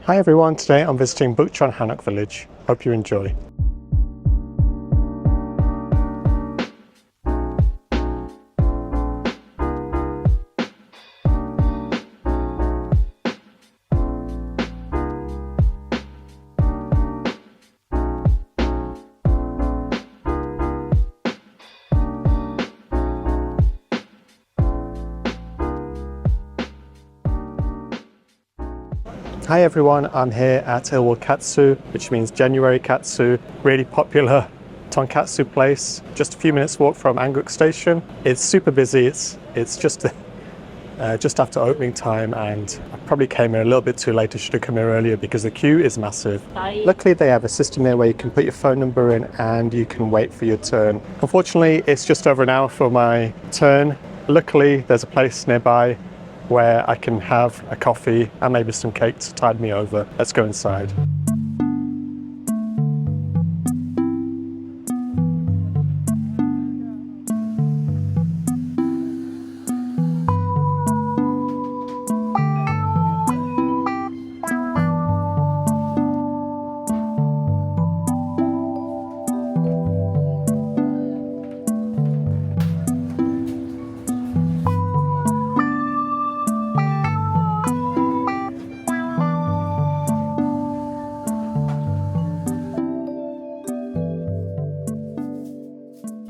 Hi everyone, today I'm visiting Bukchon Hanok Village. Hope you enjoy. Hi everyone, I'm here at ILLWALL KATSU, which means January Katsu, really popular Tonkatsu place, just a few minutes walk from Anguk station. It's super busy, it's just after opening time, and I probably came here a little bit too late. I should have come here earlier because the queue is massive. Luckily they have a system here where you can put your phone number in and you can wait for your turn. Unfortunately it's just over an hour for my turn. Luckily there's a place nearby where I can have a coffee and maybe some cake to tide me over. Let's go inside.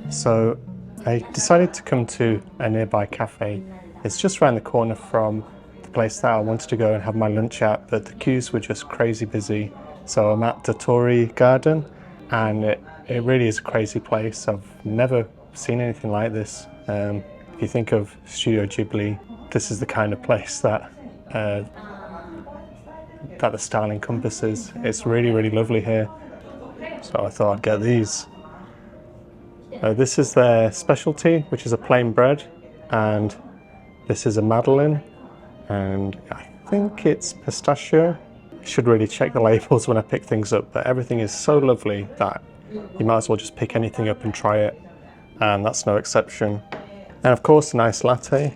So I decided to come to a nearby cafe. It's just around the corner from the place that I wanted to go and have my lunch at, but the queues were just crazy busy. So I'm at Dotori garden, and it really is a crazy place. I've never seen anything like this. If you think of Studio Ghibli, this is the kind of place that the style encompasses. It's really, really lovely here. So I thought I'd get these. This is their specialty, which is a plain bread, and this is a madeleine, and I think it's pistachio. I should really check the labels when I pick things up, but everything is so lovely that you might as well just pick anything up and try it, and that's no exception. And of course, a nice latte.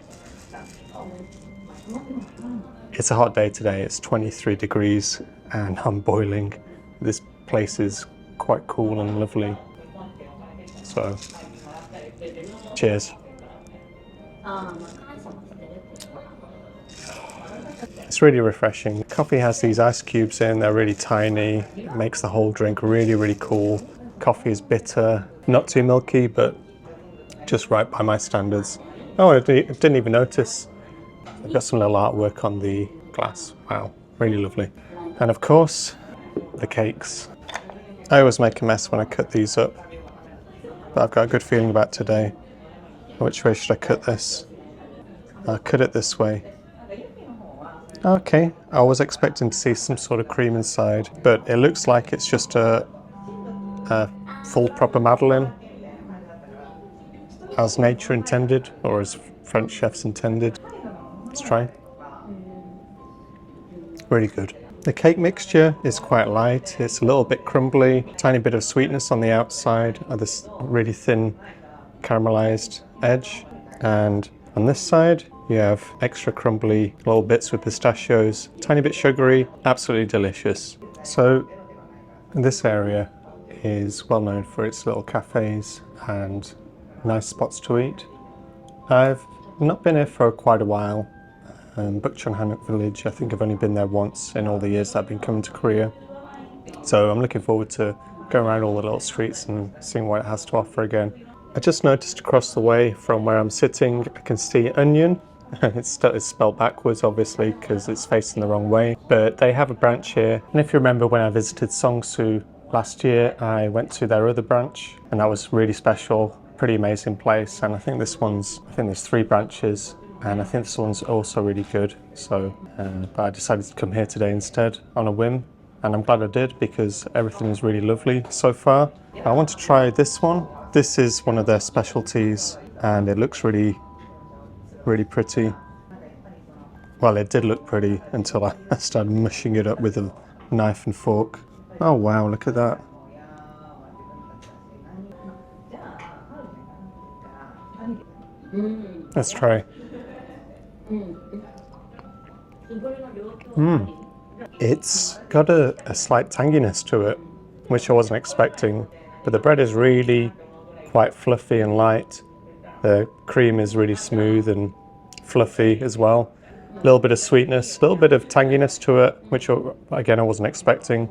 It's a hot day today, it's 23 degrees and I'm boiling. This place is quite cool and lovely. So, cheers. It's really refreshing. Coffee has these ice cubes in, they're really tiny. It makes the whole drink really, really cool. Coffee is bitter, not too milky, but just right by my standards. Oh, I didn't even notice. I've got some little artwork on the glass. Wow, really lovely. And of course, the cakes. I always make a mess when I cut these up, but I've got a good feeling about today. Which way should I cut this? I'll cut it this way. Okay, I was expecting to see some sort of cream inside, but it looks like it's just a full proper madeleine, as nature intended, or as French chefs intended. Let's try. Really good. The cake mixture is quite light, it's a little bit crumbly, tiny bit of sweetness on the outside, and this really thin caramelized edge. And on this side, you have extra crumbly little bits with pistachios, tiny bit sugary, absolutely delicious. So this area is well known for its little cafes and nice spots to eat. I've not been here for quite a while. Bukchon Hanok Village, I think I've only been there once in all the years that I've been coming to Korea. So I'm looking forward to going around all the little streets and seeing what it has to offer again. I just noticed across the way from where I'm sitting, I can see onion. It's spelled backwards, obviously, because it's facing the wrong way. But they have a branch here. And if you remember when I visited Seoul last year, I went to their other branch, and that was really special. Pretty amazing place. And I think there's 3 branches. And I think this one's also really good. So, but I decided to come here today instead on a whim. And I'm glad I did because everything is really lovely so far. I want to try this one. This is one of their specialties and it looks really, really pretty. Well, it did look pretty until I started mushing it up with a knife and fork. Oh wow, look at that. Let's try. It's got a slight tanginess to it, which I wasn't expecting, but the bread is really quite fluffy and light. The cream is really smooth and fluffy as well. A little bit of sweetness, a little bit of tanginess to it, which again I wasn't expecting.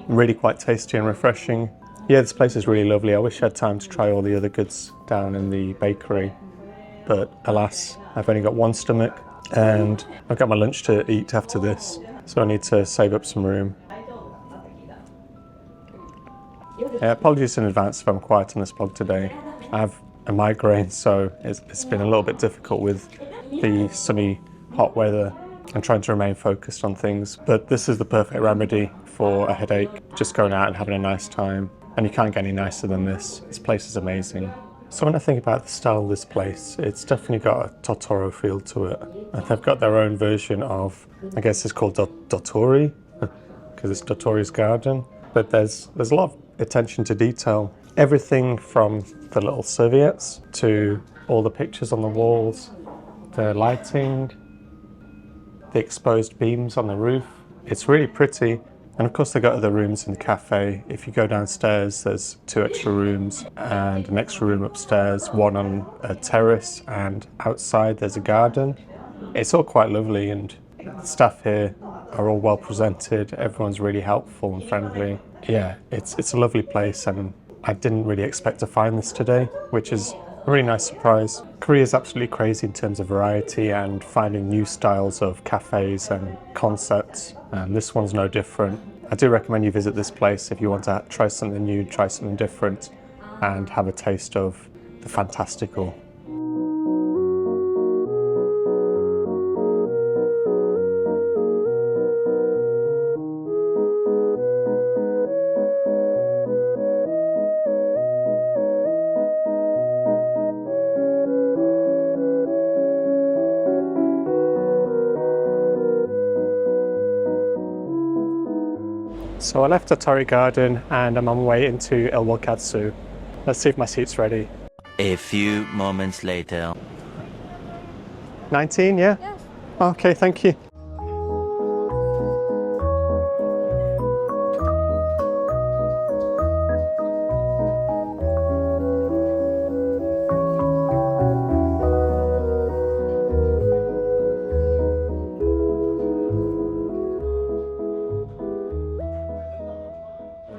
Really quite tasty and refreshing. Yeah, this place is really lovely. I wish I had time to try all the other goods down in the bakery, but alas, I've only got one stomach and I've got my lunch to eat after this, so I need to save up some room. Yeah, apologies in advance if I'm quiet on this vlog today. I have a migraine, so it's been a little bit difficult with the sunny, hot weather and trying to remain focused on things. But this is the perfect remedy for a headache, just going out and having a nice time. And you can't get any nicer than this. This place is amazing. So when I think about the style of this place, it's definitely got a Totoro feel to it. And they've got their own version of, I guess it's called Dotori, because it's Dotori's garden. But there's a lot of attention to detail. Everything from the little serviettes to all the pictures on the walls, the lighting, the exposed beams on the roof. It's really pretty. And of course, they've got other rooms in the cafe. If you go downstairs, there's 2 extra rooms and an extra room upstairs, one on a terrace, and outside there's a garden. It's all quite lovely, and the staff here are all well presented. Everyone's really helpful and friendly. Yeah, it's a lovely place, and I didn't really expect to find this today, which is a really nice surprise. Korea is absolutely crazy in terms of variety and finding new styles of cafes and concepts, and this one's no different. I do recommend you visit this place if you want to try something new, try something different, and have a taste of the fantastical. So I left Dotori Garden and I'm on my way into ILLWALL KATSU. Let's see if my seat's ready. A few moments later. 19, yeah? Yeah. Okay, thank you.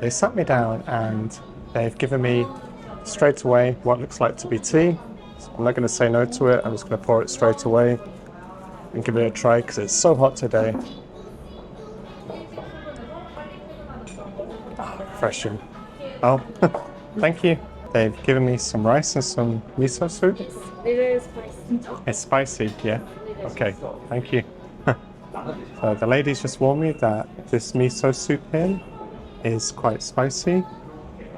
They sat me down and they've given me straight away what looks like to be tea. So I'm not going to say no to it, I'm just going to pour it straight away and give it a try because it's so hot today. Refreshing. Oh, thank you. They've given me some rice and some miso soup. It is spicy. It's spicy, yeah? Okay, thank you. So the ladies just warned me that this miso soup here is quite spicy.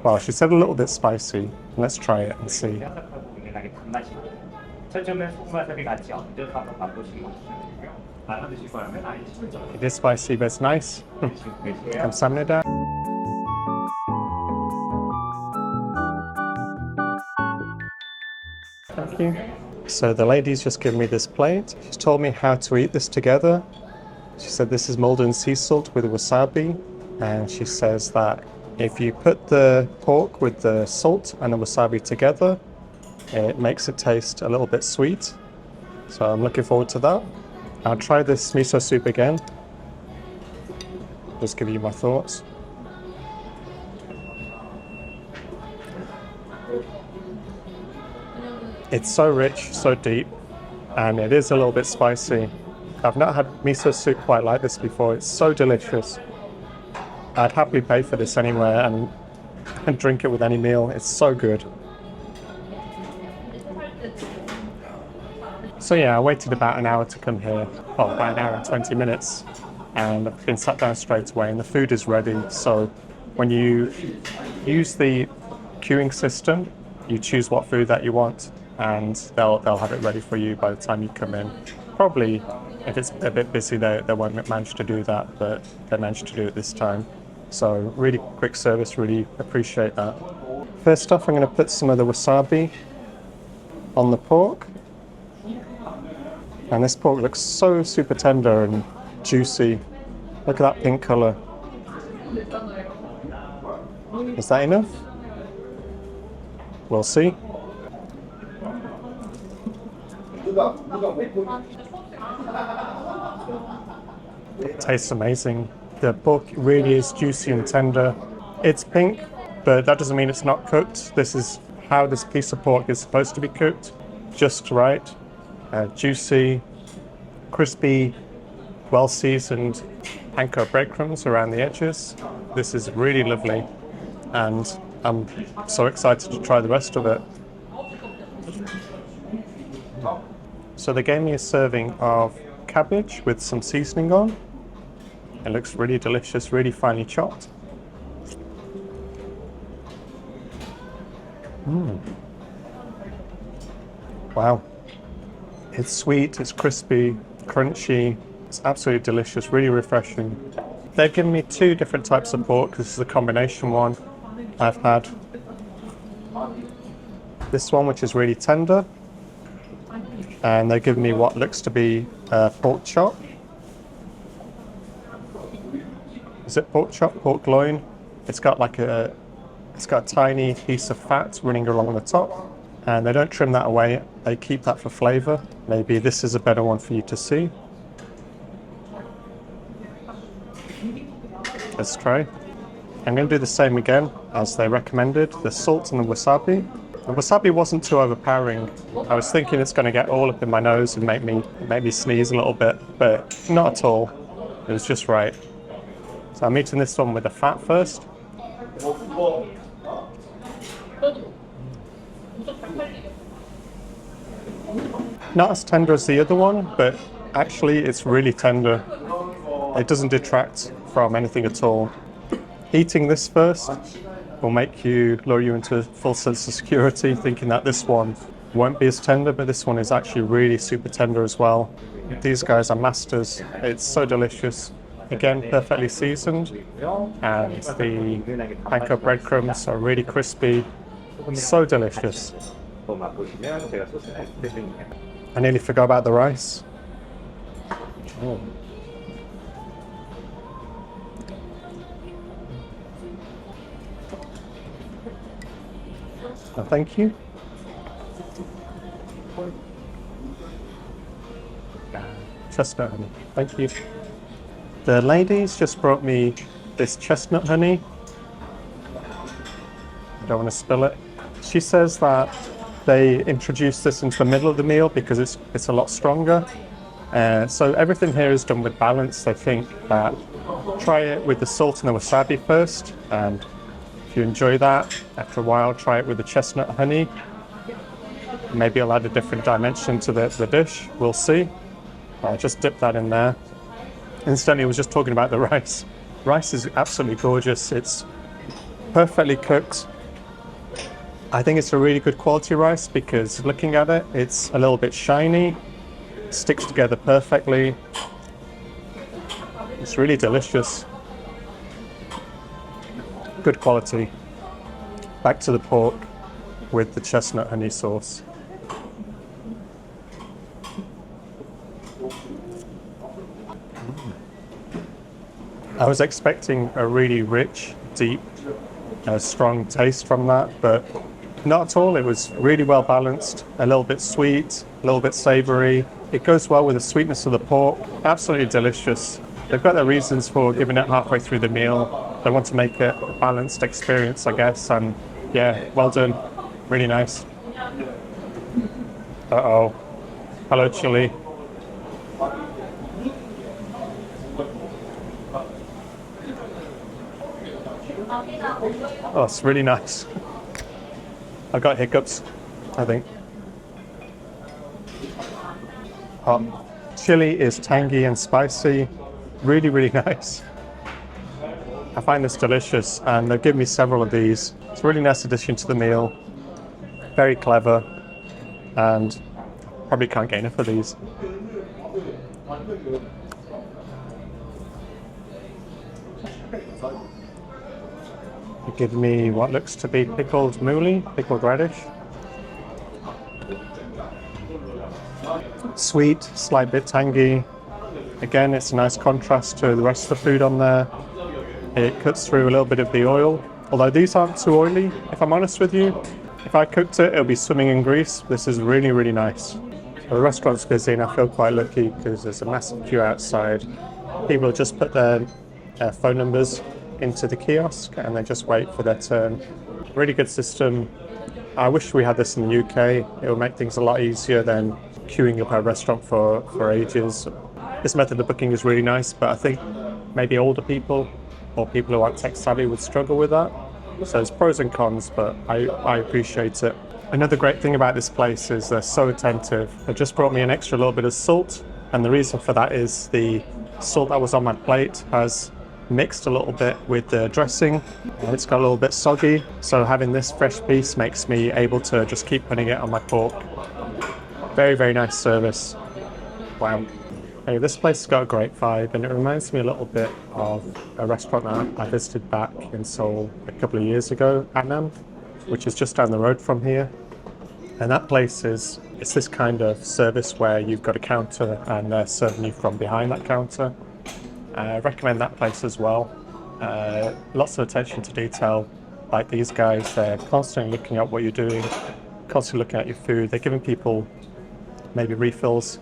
Well, she said a little bit spicy. Let's try it and see. It is spicy, but it's nice. 감사합니다. Thank you. So the lady's just given me this plate. She's told me how to eat this together. She said this is Malden sea salt with wasabi. And she says that if you put the pork with the salt and the wasabi together, it makes it taste a little bit sweet. So I'm looking forward to that. I'll try this miso soup again. Just give you my thoughts. It's so rich, so deep, and it is a little bit spicy. I've not had miso soup quite like this before. It's so delicious. I'd happily pay for this anywhere and drink it with any meal. It's so good. So yeah, I waited about an hour to come here. Well, about an hour and 20 minutes. And I've been sat down straight away and the food is ready. So when you use the queuing system, you choose what food that you want and they'll have it ready for you by the time you come in. Probably, if it's a bit busy, they won't manage to do that, but they managed to do it this time. So really quick service, really appreciate that. First off, I'm going to put some of the wasabi on the pork. And this pork looks so super tender and juicy. Look at that pink colour. Is that enough? We'll see. It tastes amazing. The pork really is juicy and tender. It's pink, but that doesn't mean it's not cooked. This is how this piece of pork is supposed to be cooked. Just right. Juicy, crispy, well seasoned panko breadcrumbs around the edges. This is really lovely, and I'm so excited to try the rest of it. So they gave me a serving of cabbage with some seasoning on. It looks really delicious, really finely chopped. Wow. It's sweet, it's crispy, crunchy. It's absolutely delicious, really refreshing. They've given me 2 different types of pork. This is a combination one. I've had this one, which is really tender. And they've given me what looks to be pork chop. Is it pork chop, pork loin? It's got a tiny piece of fat running along the top. And they don't trim that away. They keep that for flavor. Maybe this is a better one for you to see. Let's try. I'm going to do the same again as they recommended, the salt and the wasabi. The wasabi wasn't too overpowering. I was thinking it's going to get all up in my nose and make me sneeze a little bit, but not at all. It was just right. So I'm eating this one with the fat first. Not as tender as the other one, but actually it's really tender. It doesn't detract from anything at all. Eating this first will lure you into a full sense of security, thinking that this one won't be as tender, but this one is actually really super tender as well. These guys are masters. It's so delicious. Again, perfectly seasoned, and the panko breadcrumbs are really crispy. So delicious. I nearly forgot about the rice. Oh. Oh, thank you. Chestnut honey. Thank you. The ladies just brought me this chestnut honey. I don't want to spill it. She says that they introduced this into the middle of the meal because it's a lot stronger. So everything here is done with balance. They think that try it with the salt and the wasabi first, and if you enjoy that, after a while try it with the chestnut honey. Maybe it'll add a different dimension to the dish. We'll see. I'll just dip that in there. Incidentally, I was just talking about the rice. Rice is absolutely gorgeous. It's perfectly cooked. I think it's a really good quality rice because looking at it, it's a little bit shiny, sticks together perfectly. It's really delicious. Good quality. Back to the pork with the chestnut honey sauce. I was expecting a really rich, deep, strong taste from that, but not at all. It was really well balanced, a little bit sweet, a little bit savory. It goes well with the sweetness of the pork. Absolutely delicious. They've got their reasons for giving it halfway through the meal. They want to make it a balanced experience, I guess, and yeah, well done. Really nice. Uh-oh. Hello, chili. Oh, it's really nice. I got hiccups, I think. Chili is tangy and spicy. Really, really nice. I find this delicious, and they've given me several of these. It's a really nice addition to the meal. Very clever, and probably can't get enough of these. They give me what looks to be pickled mooli, pickled radish. Sweet, slight bit tangy, Again, it's a nice contrast to the rest of the food on there. It cuts through a little bit of the oil, although these aren't too oily, if I'm honest with you. If I cooked it, it'll be swimming in grease. This is really, really nice. So the restaurant's busy and I feel quite lucky because there's a massive queue outside. People just put their phone numbers into the kiosk and they just wait for their turn. Really good system. I wish we had this in the UK. It would make things a lot easier than queuing up at a restaurant for ages. This method of booking is really nice, but I think maybe older people or people who aren't tech savvy would struggle with that. So there's pros and cons, but I appreciate it. Another great thing about this place is they're so attentive. They just brought me an extra little bit of salt, and the reason for that is the salt that was on my plate has mixed a little bit with the dressing and it's got a little bit soggy, so having this fresh piece makes me able to just keep putting it on my fork. Very, very nice service. Wow. Hey, this place has got a great vibe and it reminds me a little bit of a restaurant that I visited back in Seoul a couple of years ago, Annam, which is just down the road from here. And that place it's this kind of service where you've got a counter and they're serving you from behind that counter. I recommend that place as well. Lots of attention to detail. Like these guys, they're constantly looking at what you're doing, constantly looking at your food. They're giving people maybe refills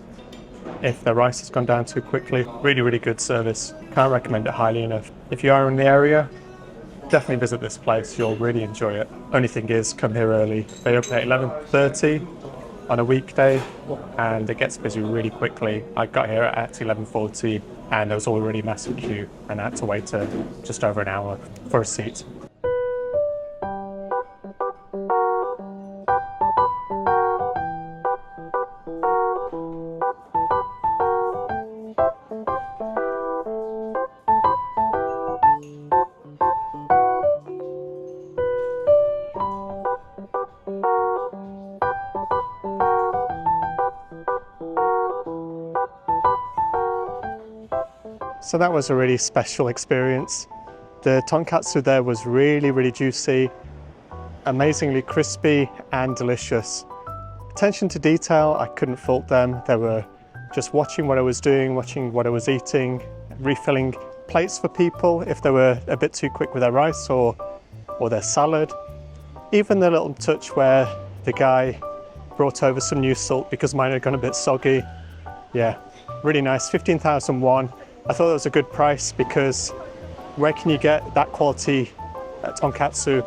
if their rice has gone down too quickly. Really, really good service. Can't recommend it highly enough. If you are in the area, definitely visit this place. You'll really enjoy it. Only thing is, come here early. They open at 11:30 on a weekday and it gets busy really quickly. I got here at 11:40 and there was already a massive queue and I had to wait just over an hour for a seat. So that was a really special experience. The tonkatsu there was really, really juicy, amazingly crispy and delicious. Attention to detail, I couldn't fault them. They were just watching what I was doing, watching what I was eating, refilling plates for people if they were a bit too quick with their rice or their salad. Even the little touch where the guy brought over some new salt because mine had gone a bit soggy. Yeah, really nice, 15,000 won. I thought that was a good price because where can you get that quality tonkatsu?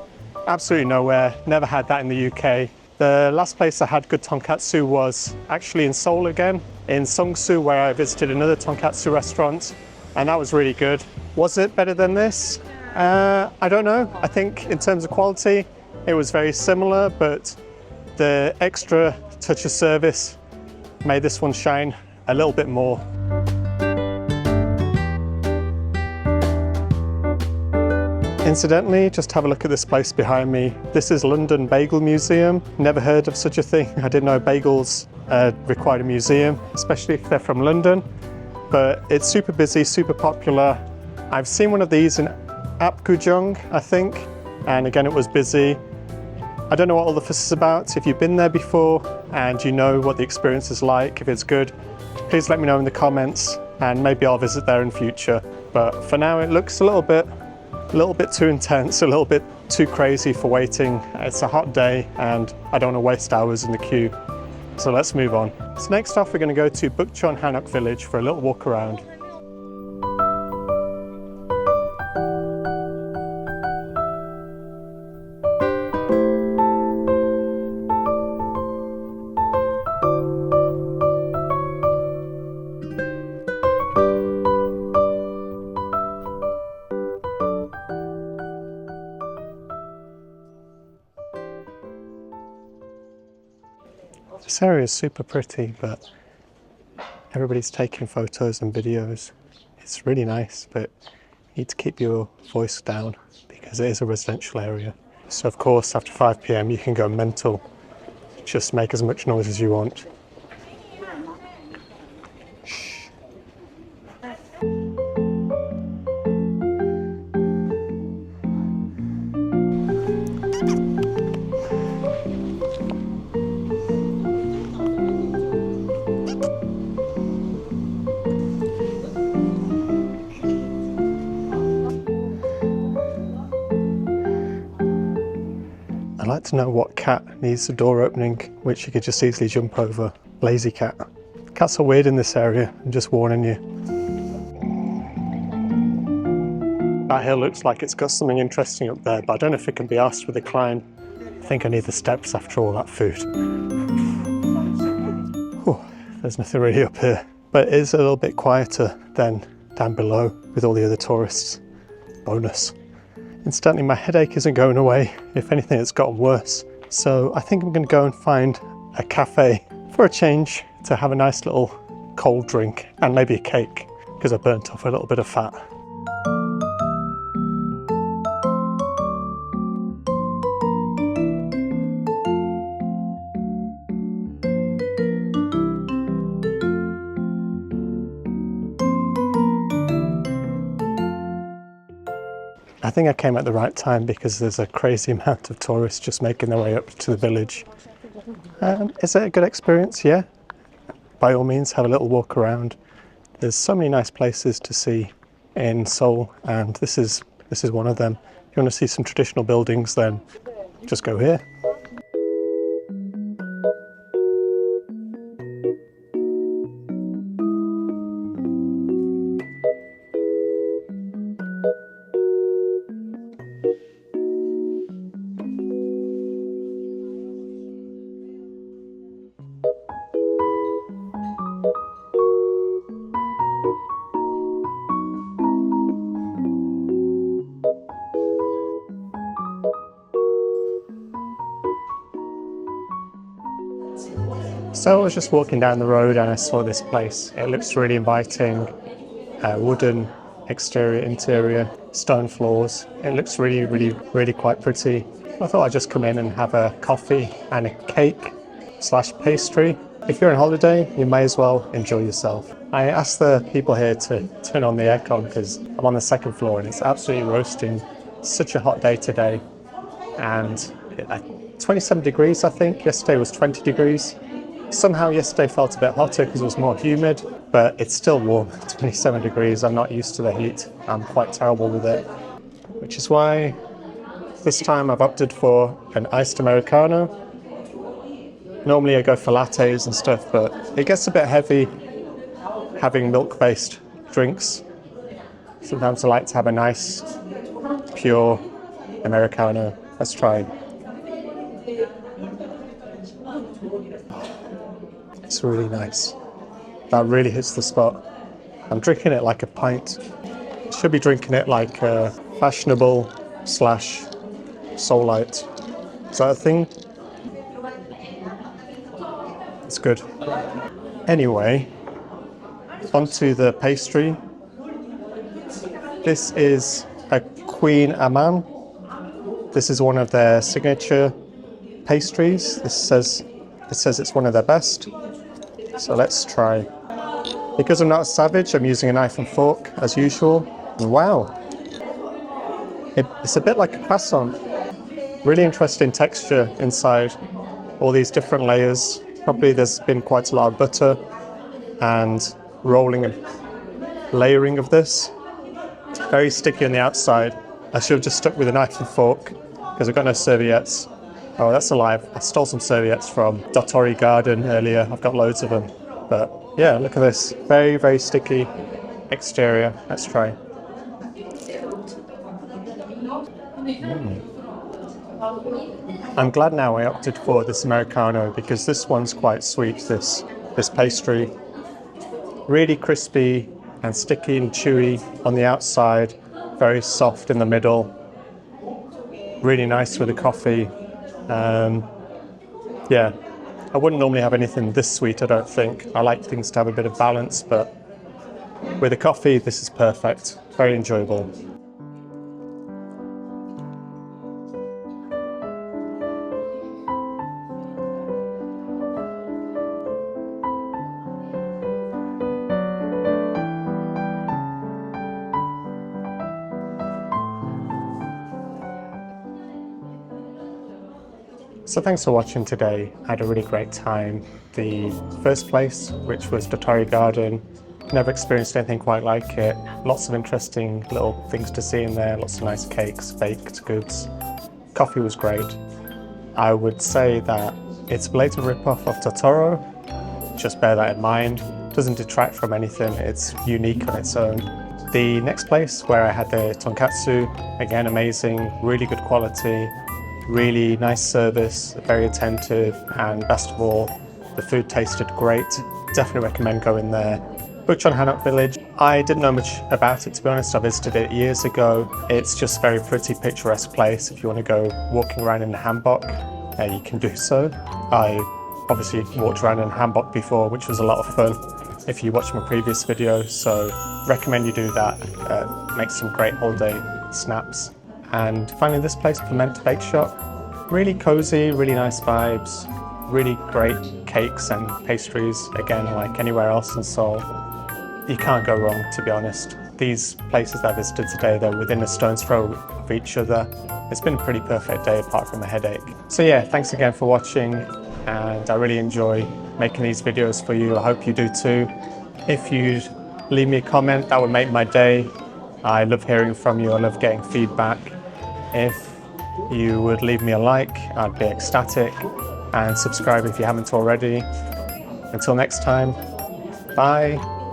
Absolutely nowhere. Never had that in the UK. The last place I had good tonkatsu was actually in Seoul again, in Seongsu, where I visited another tonkatsu restaurant, and that was really good. Was it better than this? I don't know. I think in terms of quality, it was very similar, but the extra touch of service made this one shine a little bit more. Incidentally, just have a look at this place behind me. This is London Bagel Museum. Never heard of such a thing. I didn't know bagels required a museum, especially if they're from London. But it's super busy, super popular. I've seen one of these in Apgujeong, I think, and again it was busy. I don't know what all the fuss is about. If you've been there before and you know what the experience is like, if it's good, please let me know in the comments and maybe I'll visit there in future. But for now it looks a little bit too intense, a little bit too crazy for waiting. It's a hot day and I don't want to waste hours in the queue. So let's move on. So next off we're going to go to Bukchon Hanok Village for a little walk around. This area is super pretty, but everybody's taking photos and videos. It's really nice, but you need to keep your voice down because it is a residential area. So of course, after 5 PM, you can go mental. Just make as much noise as you want. I'd like to know what cat needs the door opening, which you could just easily jump over. Lazy cat. Cats are weird in this area, I'm just warning you. That hill looks like it's got something interesting up there, but I don't know if it can be asked with a climb. I think I need the steps after all that food. Whew, there's nothing really up here, but it is a little bit quieter than down below with all the other tourists. Bonus. Incidentally, my headache isn't going away. If anything, it's gotten worse. So I think I'm going to go and find a cafe for a change to have a nice little cold drink and maybe a cake because I burnt off a little bit of fat. I think I came at the right time because there's a crazy amount of tourists just making their way up to the village. Is it a good experience? Yeah. By all means, have a little walk around. There's so many nice places to see in Seoul, and this is one of them. If you want to see some traditional buildings, then just go here. So I was just walking down the road and I saw this place. It looks really inviting. Wooden exterior, interior, stone floors. It looks really quite pretty. I thought I'd just come in and have a coffee and a cake / pastry. If you're on holiday, you may as well enjoy yourself. I asked the people here to turn on the aircon because I'm on the second floor and it's absolutely roasting. It's such a hot day today. And 27 degrees, I think. Yesterday was 20 degrees. Somehow yesterday felt a bit hotter because it was more humid, but it's still warm, 27 degrees. I'm not used to the heat. I'm quite terrible with it, which is why this time I've opted for an iced Americano. Normally I go for lattes and stuff, but it gets a bit heavy having milk-based drinks. Sometimes I like to have a nice, pure Americano. Let's try. It's really nice. That really hits the spot. I'm drinking it like a pint. Should be drinking it like a fashionable / Seoul light. Is that a thing? It's good. Anyway, onto the pastry. This is a Queen Amman. This is one of their signature pastries. It says it's one of their best. So let's try. Because I'm not a savage, I'm using a knife and fork as usual. And wow, it's a bit like a croissant. Really interesting texture inside. All these different layers. Probably there's been quite a lot of butter and rolling and layering of this. Very sticky on the outside. I should have just stuck with a knife and fork because I've got no serviettes. Oh, that's a lie. I stole some serviettes from Dotori garden earlier. I've got loads of them. But yeah, look at this. Very sticky exterior. Let's try. I'm glad now I opted for this Americano because this one's quite sweet, this pastry. Really crispy and sticky and chewy on the outside. Very soft in the middle. Really nice with the coffee. Yeah, I wouldn't normally have anything this sweet, I don't think. I like things to have a bit of balance, but with the coffee, this is perfect. Very enjoyable. So thanks for watching today. I had a really great time. The first place, which was Dotori Garden, never experienced anything quite like it. Lots of interesting little things to see in there, lots of nice cakes, baked goods. Coffee was great. I would say that it's a blatant rip-off of Totoro. Just bear that in mind. Doesn't detract from anything, it's unique on its own. The next place where I had the tonkatsu, again amazing, really good quality, really nice service, very attentive, and best of all, the food tasted great. Definitely recommend going there. Bukchon Hanok Village, I didn't know much about it, to be honest. I visited it years ago. It's just a very pretty, picturesque place. If you want to go walking around in a hanbok, you can do so. I obviously walked around in a hanbok before, which was a lot of fun if you watched my previous video, so recommend you do that. Make some great holiday snaps. And finally this place, Perment Bake Shop, really cozy, really nice vibes, really great cakes and pastries, again like anywhere else in Seoul. You can't go wrong, to be honest. These places that I visited today, they're within a stone's throw of each other. It's been a pretty perfect day apart from a headache. So yeah, thanks again for watching, and I really enjoy making these videos for you. I hope you do too. If you'd leave me a comment, that would make my day. I love hearing from you, I love getting feedback. If you would leave me a like, I'd be ecstatic, and subscribe if you haven't already. Until next time, bye.